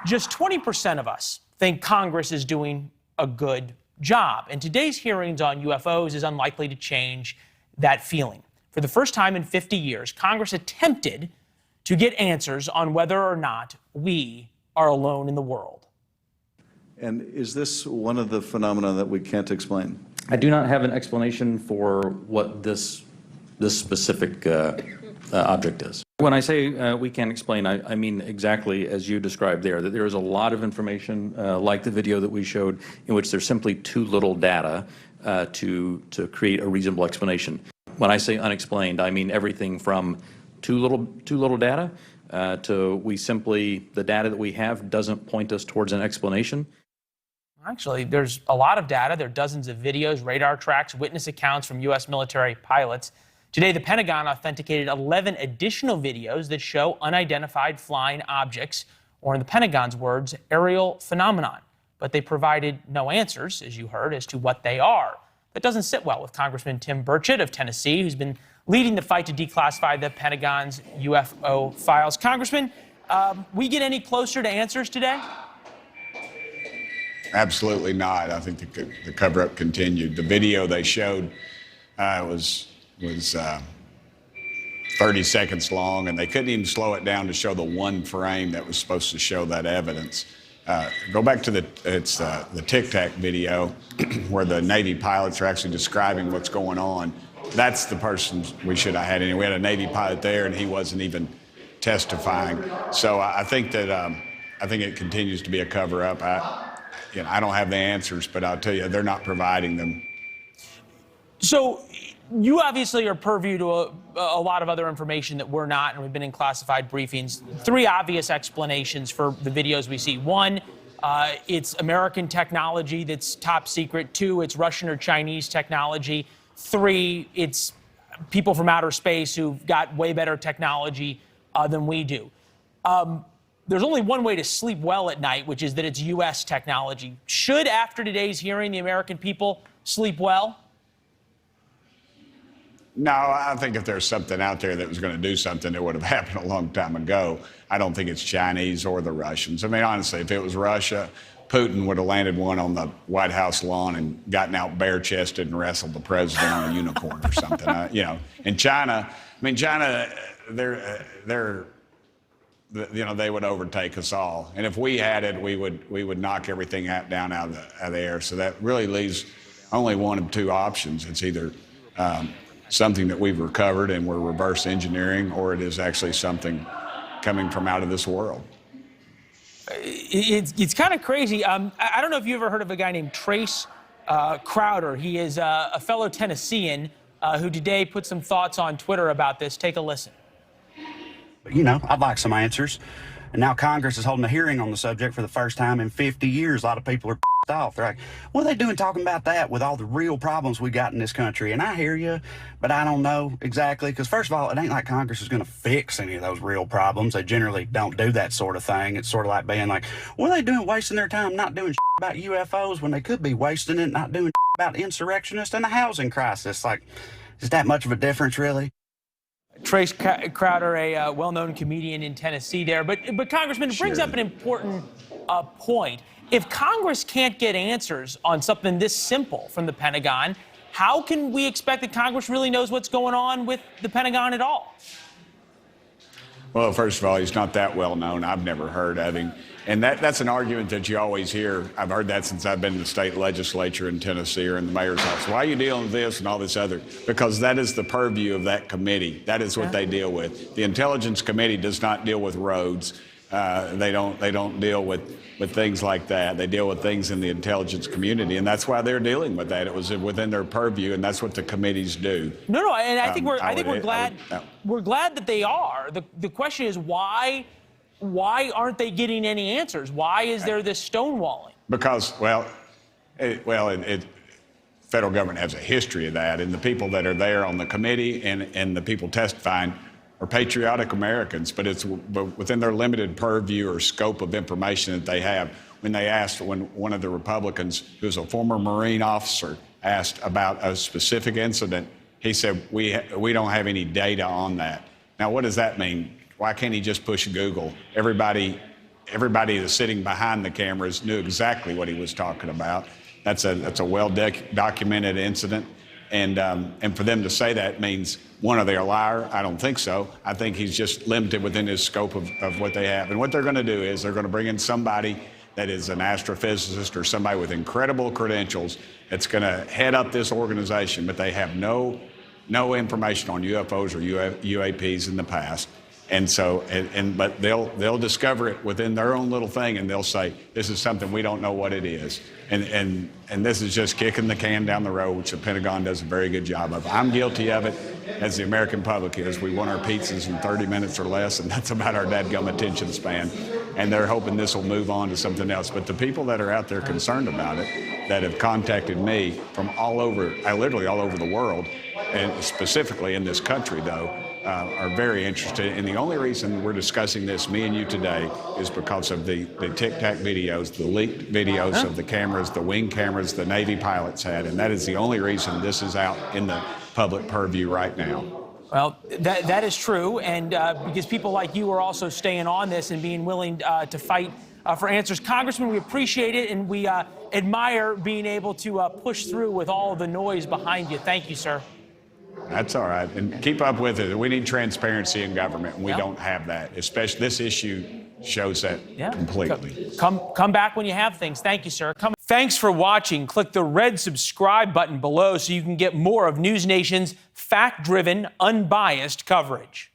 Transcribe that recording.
Just 20% of us think Congress is doing a good job, and today's hearings on UFOs is unlikely to change that feeling. For the first time in 50 years, Congress attempted to get answers on whether or not we are alone in the world. And is this one of the phenomena that we can't explain? I do not have an explanation for what this specific object is. When I say we can't explain, I mean exactly as you described there, that there is a lot of information, like the video that we showed, in which there's simply too little data to create a reasonable explanation. When I say unexplained, I mean everything from too little data to the data that we have doesn't point us towards an explanation. Actually, there's a lot of data. There are dozens of videos, radar tracks, witness accounts from U.S. military pilots. Today, the Pentagon authenticated 11 additional videos that show unidentified flying objects, or in the Pentagon's words, aerial phenomenon. But they provided no answers, as you heard, as to what they are. That doesn't sit well with Congressman Tim Burchett of Tennessee, who's been leading the fight to declassify the Pentagon's UFO files. Congressman, we get any closer to answers today? Absolutely not. I think the cover-up continued. The video they showed was 30 seconds long, and they couldn't even slow it down to show the one frame that was supposed to show that evidence. Go back to the Tic Tac video where the Navy pilots are actually describing what's going on. That's the person we should have had in. We had a Navy pilot there, and he wasn't even testifying. So I think that I think it continues to be a cover-up. I don't have the answers, but I'll tell you, they're not providing them. So you obviously are purview to a lot of other information that we're not, and we've been in classified briefings. Three obvious explanations for the videos we see. One, it's American technology that's top secret. Two, it's Russian or Chinese technology. Three, it's people from outer space who've got way better technology than we do. There's only one way to sleep well at night, which is that it's U.S. technology. Should, after today's hearing, the American people sleep well? No, I think if there's something out there that was going to do something, it would have happened a long time ago. I don't think it's Chinese or the Russians. I mean, honestly, if it was Russia, Putin would have landed one on the White House lawn and gotten out bare-chested and wrestled the president on a unicorn or something. In China, they would overtake us all. And if we had it, we would knock everything down out of the air. So that really leaves only one of two options. It's either something that we've recovered and we're reverse engineering, or it is actually something coming from out of this world. It's kind of crazy. I don't know if you ever heard of a guy named Trace Crowder. He is a fellow Tennessean who today put some thoughts on Twitter about this. Take a listen. You know, I'd like some answers. And now Congress is holding a hearing on the subject for the first time in 50 years. A lot of people are pissed off. They're like, what are they doing talking about that with all the real problems we got in this country? And I hear you, but I don't know exactly. Because first of all, it ain't like Congress is going to fix any of those real problems. They generally don't do that sort of thing. It's sort of like being like, what are they doing wasting their time not doing about UFOs when they could be wasting it not doing about insurrectionists and the housing crisis? Like, is that much of a difference, really? Trace Crowder, a well-known comedian in Tennessee there. But Congressman, it brings up an important point. If Congress can't get answers on something this simple from the Pentagon, how can we expect that Congress really knows what's going on with the Pentagon at all? Well, first of all, he's not that well known. I've never heard of him. And that's an argument that you always hear. I've heard that since I've been in the state legislature in Tennessee or in the mayor's office. Why are you dealing with this and all this other? Because that is the purview of that committee. That is what they deal with. The Intelligence Committee does not deal with roads. They don't deal with things like that. They deal with things in the intelligence community, and that's why they're dealing with that. It was within their purview, and that's what the committees do. No, and I think we're glad that they are. The question is why aren't they getting any answers? Why is there this stonewalling? Because federal government has a history of that, and the people that are there on the committee and the people testifying are patriotic Americans, but it's within their limited purview or scope of information that they have. When one of the Republicans, who's a former Marine officer, asked about a specific incident, he said, we don't have any data on that. Now, what does that mean? Why can't he just push Google? Everybody everybody that's sitting behind the cameras knew exactly what he was talking about. That's a well-documented incident. And for them to say that means, one, are they a liar? I don't think so. I think he's just limited within his scope of what they have. And what they're going to do is they're going to bring in somebody that is an astrophysicist or somebody with incredible credentials that's going to head up this organization, but they have no information on UFOs or UAPs in the past. And so, but they'll discover it within their own little thing, and they'll say, this is something we don't know what it is. And this is just kicking the can down the road, which the Pentagon does a very good job of. I'm guilty of it, as the American public is. We want our pizzas in 30 minutes or less, and that's about our dadgum attention span. And they're hoping this will move on to something else. But the people that are out there concerned about it, that have contacted me from all over, literally all over the world, and specifically in this country, though, are very interested. And the only reason we're discussing this, me and you, today, is because of the Tic Tac videos, the leaked videos of the cameras, the wing cameras the Navy pilots had. And that is the only reason this is out in the public purview right now. Well, that is true, and because people like you are also staying on this and being willing to fight for answers. Congressman, we appreciate it, and we admire being able to push through with all the noise behind you. Thank you, sir. That's all right. And keep up with it. We need transparency in government, and we don't have that. Especially this issue shows that completely. Come back when you have things. Thank you, sir. Thanks for watching. Click the red subscribe button below so you can get more of NewsNation's fact-driven, unbiased coverage.